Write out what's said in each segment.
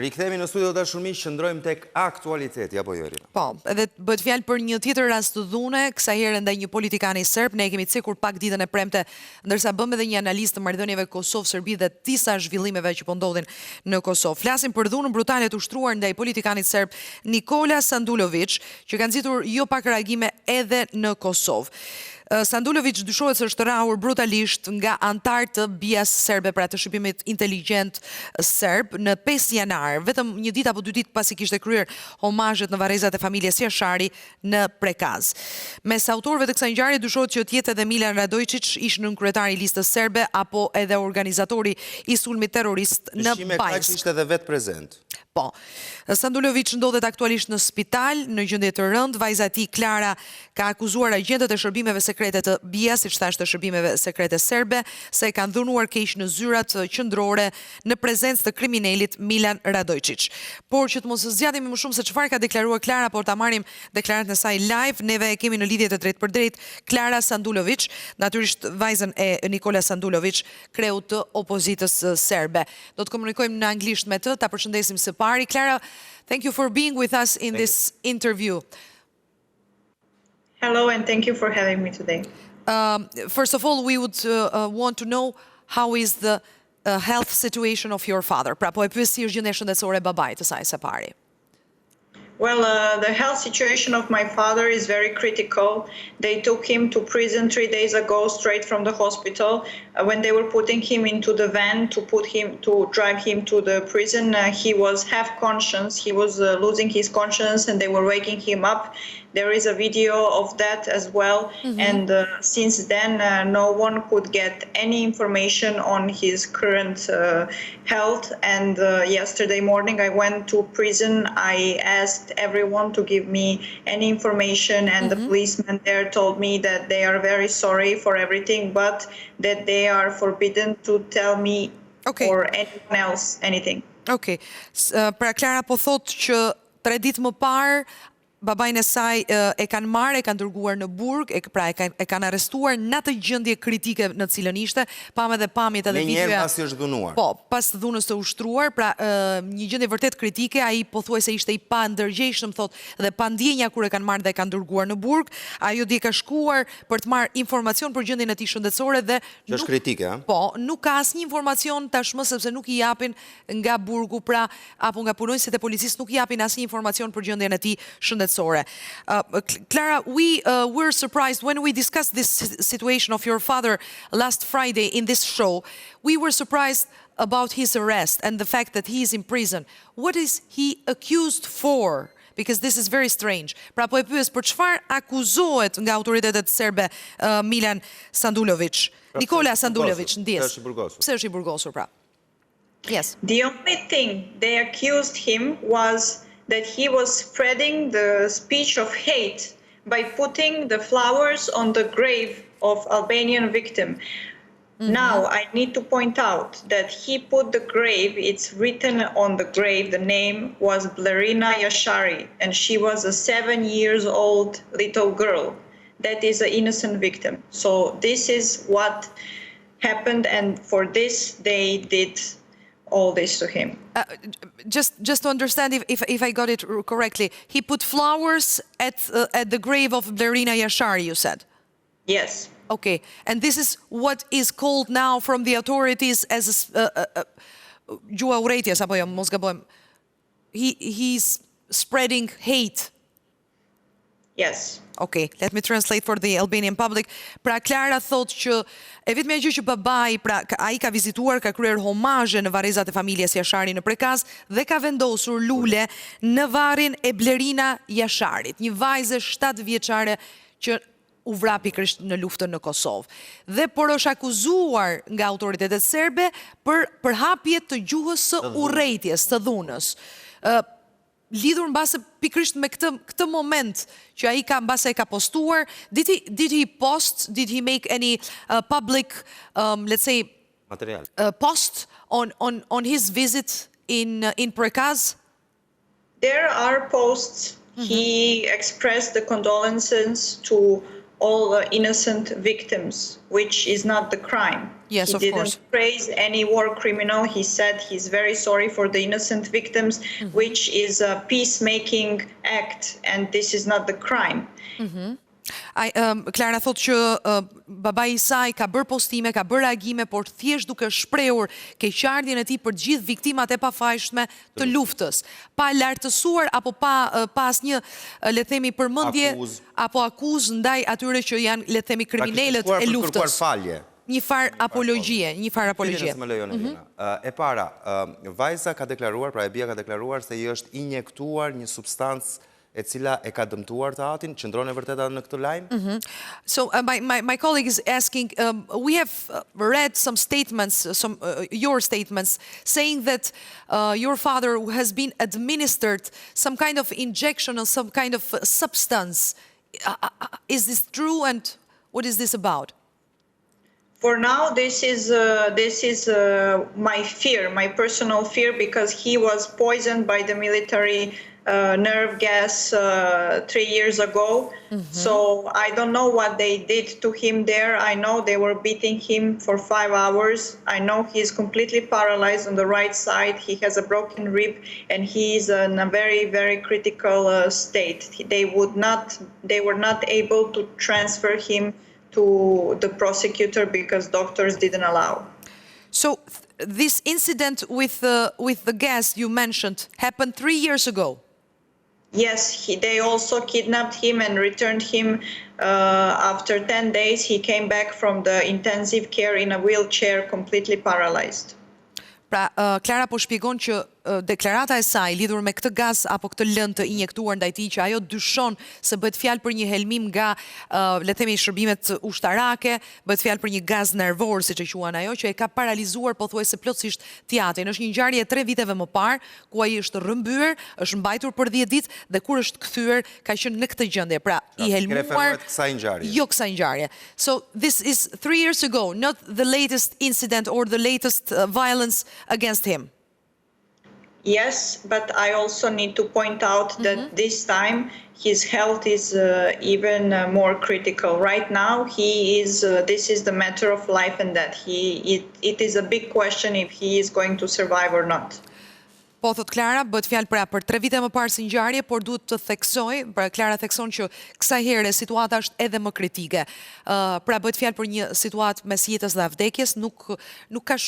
Rikthehemi në studio dashur miq, qëndrojmë tek aktualiteti apo jo Irina? Po, edhe bëhet fjalë për një tjetër rast të dhune, kësaj herë ndaj një politikani serb. Ne kemi cekur pak ditën e premte, ndërsa bëm edhe një analizë të marrëdhënieve Kosovë-Serbi dhe disa zhvillimeve që po ndodhin në Kosovë. Flasim për dhunën brutale të ushtruar ndaj politikanit serb Nikola Sanduloviç, që ka nxitur jo pak reagime edhe në Kosovë. Sanduloviç dyshohet se është rrahur brutalisht nga antar të BIA-s serbe, pra të shqiptimit inteligjent serb, në 5 janar, vetëm një ditë apo 2 ditë pasi kishte kryer homazhet në varrezat e familjes Jashari në Prekaz. Mes autorëve të kësaj ngjarje dyshohet që të jetë edhe Milan Radoiçiç, ish-nënkryetari i Listës Serbe, apo edhe organizatori i sulmit terrorist në BIA-s. Ishte edhe vetë prezent. Po, Sanduloviç ndodhet aktualisht në spital, në gjendje të rëndë. Vajza e tij Klara ka akuzuar agjentët e shërbimeve sekrete të BIA-s, siç thashë të shërbimeve sekrete serbe, se kanë dhunuar keq në zyrat qendrore në prezencë të kriminalit Milan Radoiçiç. Por që të mos zgjatemi më shumë se çfarë ka deklaruar Klara, por ta marrim deklaratën e saj live, neve e kemi në lidhje të drejtpërdrejtë Klara Sanduloviç, natyrisht vajzën e Nikola Sanduloviç, kreu të opozitës serbe. Do të komunikojmë në anglisht me të, ta përshëndesim së pari. Clara, thank you for being with us in this interview. Hello, and thank you for having me today. First of all, we would want to know how is the health situation of your father. Pra po e pyes si është gjendja shëndetësore e babait të saj së pari. Well, the health situation of my father is very critical. They took him to prison 3 days ago, straight from the hospital. When they were putting him into the van to drive him to the prison, he was half conscious. He was losing his conscience, and they were waking him up. There is a video of that as well. And since then, no one could get any information on his current health. And yesterday morning, I went to prison. I asked everyone to give me any information, and the policeman there told me that they are very sorry for everything, but that they are forbidden to tell me or anyone else anything. Okay. Pra Klara po thot që 3 ditë më parë babajnë e saj e kanë marrë, e kanë dërguar në burg, pra e kanë arrestuar në atë gjendje kritike në cilën ishte, pam edhe pamjet edhe videoja. Me njerë pasi është dhunuar. Po, pas dhunës të ushtruar, pra një gjendje vërtet kritike, ai pothuajse ishte i pa ndërgjegjshëm, thot, dhe pa ndjenja kur e kanë marrë dhe e kanë dërguar në burg. Ajo dje ka shkuar për të marrë informacion për gjendjen e tij shëndetësore dhe që është kritike, a? Po, nuk ka asnjë informacion tashmë sepse nuk i japin nga burgu, pra apo nga punonjësit e policisë nuk i japin asnjë informacion për gjendjen e tij shëndetësore. Clara, we were surprised when we discussed this situation of your father last Friday in this show. We were surprised about his arrest and the fact that he is in prison. What is he accused for? Because this is very strange. Pra po e pyes për çfarë akuzohet nga autoritetet serbe Milan Sanduloviç, Nikola Sanduloviç, ndjes. Pse është i burgosur pra? Yes. The only thing they accused him was that he was spreading the speech of hate by putting the flowers on the grave of Albanian victim. Now, I need to point out that he put the grave, it's written on the grave, the name was Blerina Jashari, and she was a 7-year-old little girl. That is an innocent victim. So this is what happened, and for this they did all this to him. Just to understand if I got it correctly, he put flowers at the grave of Blerina Jashari, you said? Yes. Okay, and this is what is called now from the authorities as gjua urrëties, apo jo, mos gabojmë. He's spreading hate. Yes. Okay, let me translate for the Albanian public. Pra Klara thot që e vetmja gjë që babai, pra ai ka vizituar, ka kryer homazhe në varrezat e familjes Jashari në Prekaz dhe ka vendosur lule në varrin e Blerina Jasharit, një vajzë 7 vjeçare që u vra pikërisht në luftën në Kosovë. Dhe por është akuzuar nga autoritetet serbe për përhapje të gjuhës së urrëties, të dhunës. Lidhur mbase pikërisht me këtë moment që ai ka mbase e ka postuar, did he make any public let's say material post on his visit in Prekaz? There are posts. He expressed the condolences to all innocent victims, which is not the crime. Yes, he of didn't course. praise any war criminal. He said he's very sorry for the innocent victims, which is a peacemaking act, and this is not the crime. Klara thot që babai i saj ka bërë postime, ka bërë reagime, por thjesht duke shprehur keqardhjen e tij për gjithë viktimat e pafajshme të luftës, pa lartësuar apo pa asnjë le të themi përmendje apo akuzë ndaj atyre që janë le të themi kriminalët e luftës. Një farë apologjie. Nëse më lejon e para, vajza ka deklaruar, pra e bia ka deklaruar se i është injektuar një substancë e cila e ka dëmtuar të atin, qëndron e vërteta në këtë lajm? So my colleague is asking, we have read some statements, your statements, saying that your father has been administered some kind of injection or some kind of substance. Is this true, and what is this about? For now, this is my fear, my personal fear, because he was poisoned by the military nerve gas 3 years ago. So I don't know what they did to him there. I know they were beating him for 5 hours. I know he's completely paralyzed on the right side. He has a broken rib, and he is in a very, very critical state. They were not able to transfer him to the prosecutor because doctors didn't allow. So this incident with the gas you mentioned happened 3 years ago. Yes, they also kidnapped him and returned him after 10 days. He came back from the intensive care in a wheelchair, completely paralyzed. Pra, Klara po shpjegon që deklarata e saj lidhur me këtë gaz apo këtë lëndë të injektuar ndaj tij, që ajo dyshon se bëhet fjalë për një helmim nga le të themi shërbimet ushtarake, bëhet fjalë për një gaz nervor, siç e quan ajo, që e ka paralizuar pothuajse plotësisht teatrin. Është një ngjarje e 3 viteve më parë, ku ai është rrëmbyer, është mbajtur për 10 ditë dhe kur është kthyer ka qenë në këtë gjendje. Pra, i helmuar jo kësaj ngjarje. So this is 3 years ago, not the latest incident or the latest violence against him. Yes, but I also need to point out that this time his health is even more critical. Right now, this is the matter of life and death. It is a big question if he is going to survive or not. Po, thot Klara, bëhet fjalë për 3 vite më parë si ngjarje, por duhet të theksoj, pra Klara thekson që kësaj here situata është edhe më kritike. Pra bëhet fjalë për një situatë mes jetës dhe vdekjes, nuk ka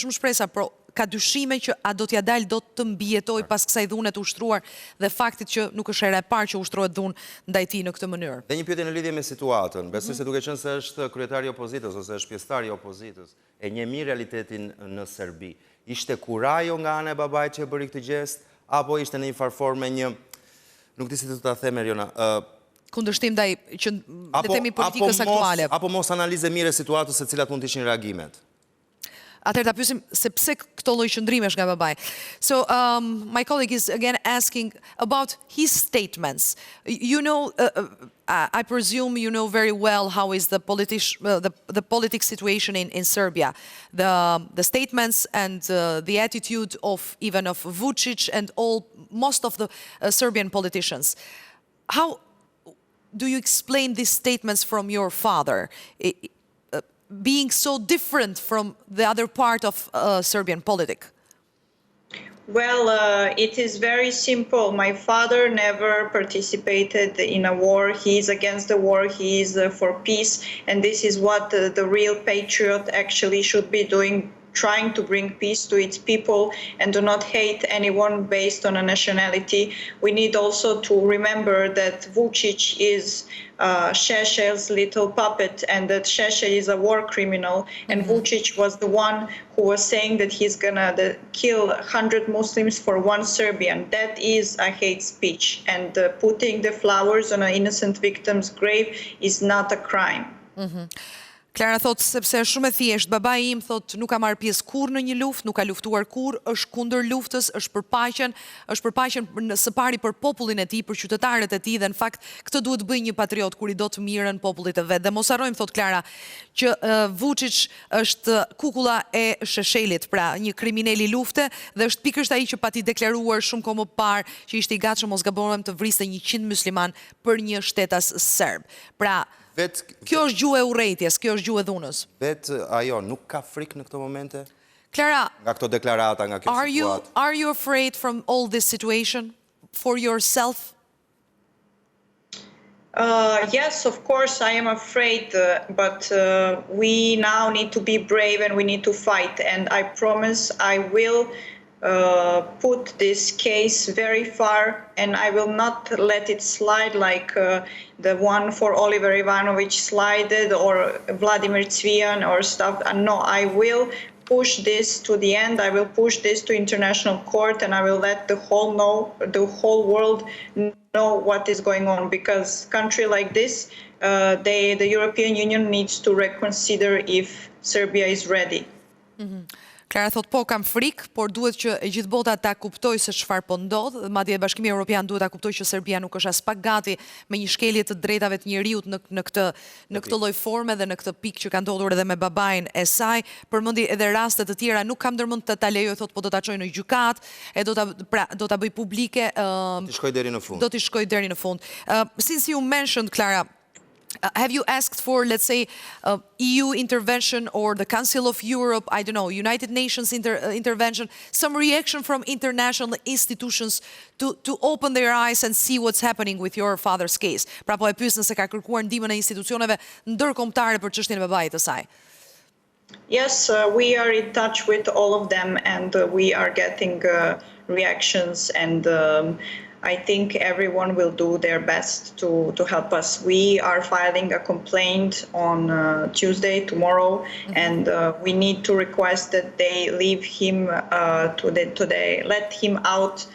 shumë shpresa, por ka dyshime që a do t'ja dalë do të mbijetoj pas kësaj dhune të ushtruar dhe faktit që nuk është hera e parë që ushtrohet dhunë ndaj tij në këtë mënyrë. Dhe një pyetje në lidhje me situatën. Besoj se duke qenë se është kryetari i opozitës ose është pjesëtari i opozitës, e njeh mirë realitetin në Serbi. Ishte kurajo nga ana e babait që e bëri këtë gjest, apo ishte në një farformë me një, nuk di si të ta them Eriona, kundërshtim ndaj që le të themi politikës aktuale. Apo mos analizë mirë e situatës se cilat mund të ishin reagimet. Atëherë ta pyesim se pse këto lloj qëndrimesh nga babai. So my colleague is again asking about his statements. You know, I presume you know very well how is the politics situation in Serbia. The statements and the attitude of even of Vučić and most of the Serbian politicians. How do you explain these statements from your father? Being so different from the other part of Serbian politics? Well, it is very simple. My father never participated in a war. He is against the war. He is for peace. And this is what the real patriot actually should be doing, trying to bring peace to its people and do not hate anyone based on a nationality. We need also to remember that Vučić is Šešel's little puppet and that Šešel is a war criminal, and Vučić was the one who was saying that he's gonna kill 100 Muslims for 1 Serbian. That is a hate speech, and putting the flowers on an innocent victim's grave is not a crime. Klara thot sepse është shumë e thjeshtë, babai im thot nuk ka marrë pjesë kurrë në një luftë, nuk ka luftuar kurrë, është kundër luftës, është për paqen së pari për popullin e tij, për qytetarët e tij dhe në fakt këtë duhet bëjë një patriot kur i do të mirën popullit të vet. Dhe mos harrojmë thot Klara që Vučić është kukulla e Sheshelit, pra një kriminal i lufte dhe është pikërisht ai që pati deklaruar shumë kohë më parë që ishte i gatshëm mos gabohem të vriste 100 musliman për një shtetas serb. Pra kjo është gjuhë e urrejtjes, kjo është gjuhë e dhunës. Vetë ajo nuk ka frikë në këto momente? Klara, nga këto deklarata, nga kjo situatë. Are you afraid from all this situation for yourself? Yes, of course, I am afraid, but we now need to be brave and we need to fight. And I promise I will put this case very far and I will not let it slide like the one for Oliver Ivanović slided or Vladimir Cvijan or stuff. No, I will push this to the end. I will push this to international court and I will let the whole world know what is going on, because country like this, the European Union needs to reconsider if Serbia is ready. Klara thot po kam frikë, por duhet që e gjithë bota ta kuptojë se çfarë po ndodh, madje Bashkimi Evropian duhet ta kuptojë që Serbia nuk është as pak gati me një shkelje të drejtave të njeriut në këtë lloj forme dhe në këtë pikë që ka ndodhur edhe me babain e saj. Përmendi edhe raste të tjera, nuk kam ndërmend të ta lejoj, thot po do ta çoj në gjykatë, e do ta bëj publike, do të shkoj deri në fund. Since you mentioned, Klara, have you asked for, let's say, EU intervention or the Council of Europe, I don't know, United Nations intervention, some reaction from international institutions to open their eyes and see what's happening with your father's case? Pra po e pyes nëse ka kërkuar ndihmën e institucioneve ndërkombëtare për çështjen e babait të saj. Yes, we are in touch with all of them and we are getting reactions and I think everyone will do their best to help us. We are filing a complaint on Tuesday, tomorrow, and we need to request that they leave him let him out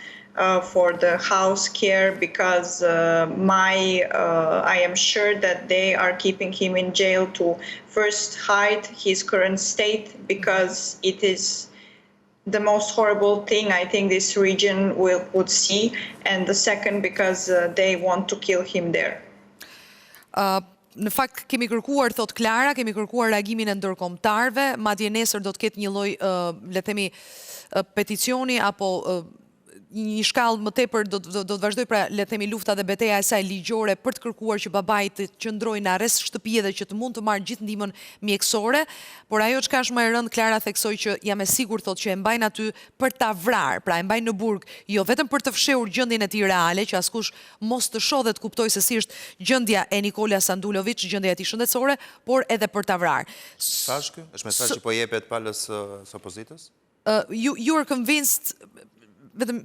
for the house care, because I am sure that they are keeping him in jail to first hide his current state, because it is the most horrible thing I think this region would see, and the second because they want to kill him there. Në fakt kemi kërkuar, thot Klara, kemi kërkuar reagimin e ndërkombëtarëve, madje nesër do të ketë një lloj, le të themi, peticioni apo një shkallë më tepër do të vazhdoj, pra le të themi lufta dhe betejë e saj ligjore për të kërkuar që babai të qëndrojë në arrest shtëpi dhe që të mund të marrë gjithë ndihmën mjekësore, por ajo çka është më e rëndë, Klara theksoi që jam e sigurt, thotë, që e mbajnë aty për ta vrarë, pra e mbajnë në burg, jo vetëm për të fshehur gjendjen e tij reale, që askush mos të shohë dhe të kuptojë se si është gjendja e Nikola Sanduloviç, gjendja e tij shëndetësore, por edhe për ta vrarë. Mesazh ky? Është mesazh që po jepet palës së opozitës? You are convinced, vetëm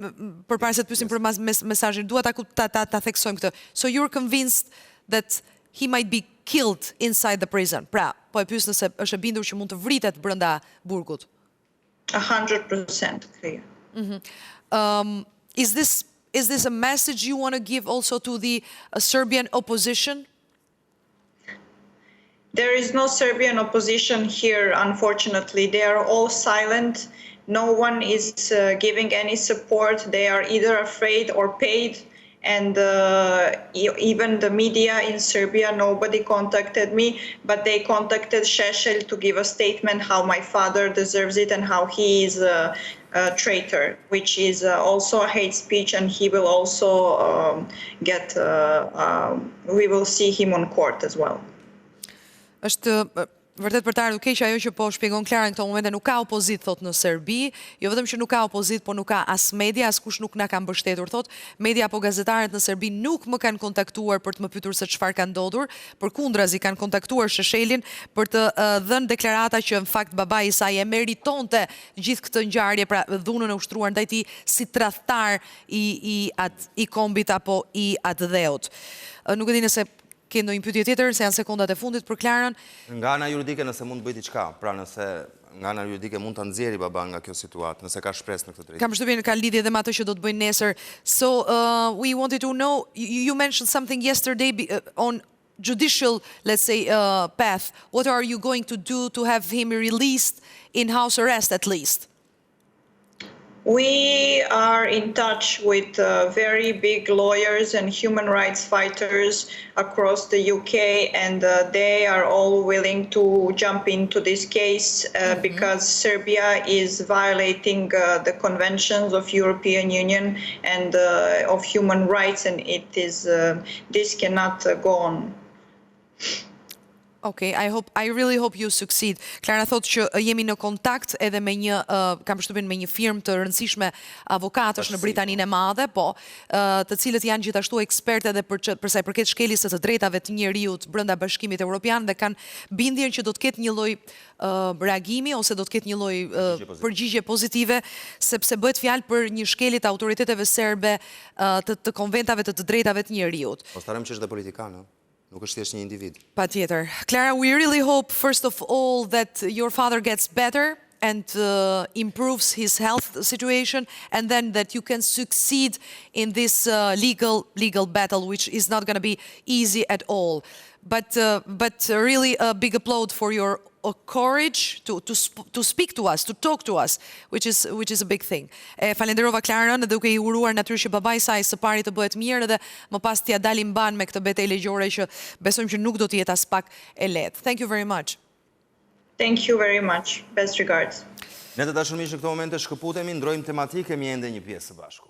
përpara se të pyesim për mesazhin, dua ta theksojmë këtë. So you're convinced that he might be killed inside the prison. Pra, po e pyes nëse është e bindur që mund të vritet brenda burgut. 100% clear. Is this a message you want to give also to the Serbian opposition? There is no Serbian opposition here, unfortunately. They are all silent. No one is giving any support. They are either afraid or paid. And even the media in Serbia, nobody contacted me, but they contacted Šešelj to give a statement how my father deserves it and how he is a traitor, which is also a hate speech, and he will also we will see him on court as well. Është vërtet për të ardhur keq ajo që po shpjegon Klara në këto momente, nuk ka opozit, thot, në Serbi, jo vetëm që nuk ka opozit, po nuk ka as media, askush nuk na ka mbështetur, thot, media apo gazetarët në Serbi nuk më kanë kontaktuar për të më pyetur se çfarë ka ndodhur, përkundrazi kanë kontaktuar Sheshelin për të dhënë deklarata që në fakt babai i saj e meritonte gjithë këtë ngjarje, pra dhunën e ushtruar ndaj tij si tradhtar i kombit apo i atdheut. Nuk e di nëse ke ndonjë pyetje tjetër, se janë sekondat e fundit për Klarën. Nga ana juridike nëse mund të bëj diçka, pra nëse nga ana juridike mund ta nxjerrë baba nga kjo situatë, nëse ka shpresë në këtë drejtim. Kam përshtypjen ka lidhje edhe me atë që do të bëjnë nesër. So we wanted to know, you mentioned something yesterday on judicial, let's say, path? What are you going to do to have him released in house arrest at least? We are in touch with very big lawyers and human rights fighters across the UK, and they are all willing to jump into this case because Serbia is violating the conventions of European Union and of human rights, and it is this cannot go on. Okay, I really hope you succeed. Klara thot që jemi në kontakt edhe me kam përshtypjen me një firmë të rëndësishme avokatësh në Britaninë e Madhe, po, të cilët janë gjithashtu ekspertë edhe për sa i përket shkeljes së të drejtave të njerëzit brenda Bashkimit Evropian dhe kanë bindjen që do të ketë një lloj reagimi ose do të ketë një lloj përgjigje pozitive, sepse bëhet fjalë për një shkelje të autoriteteve serbe të konventave të drejtave të njerëzit. Po starem që është dhe politikanë. Nuk është thjesht një individ. Patjetër. Clara, we really hope, first of all, that your father gets better and improves his health situation, and then that you can succeed in this legal battle, which is not going to be easy at all. But really a big applaud for your courage to speak to us, to talk to us, which is a big thing. Falenderova Klarën duke I uruar natyrisht që babai saj së pari të bëhet mirë dhe më pas t'ia dalim ban me këtë betejë ligjore që besojmë që nuk do të jetë as pak e lehtë. Thank you very much. Thank you very much. Best regards. Ne të dashur miq, në këtë moment të shkëputemi, ndrojmë tematikë, kemi ende një pjesë së bashku.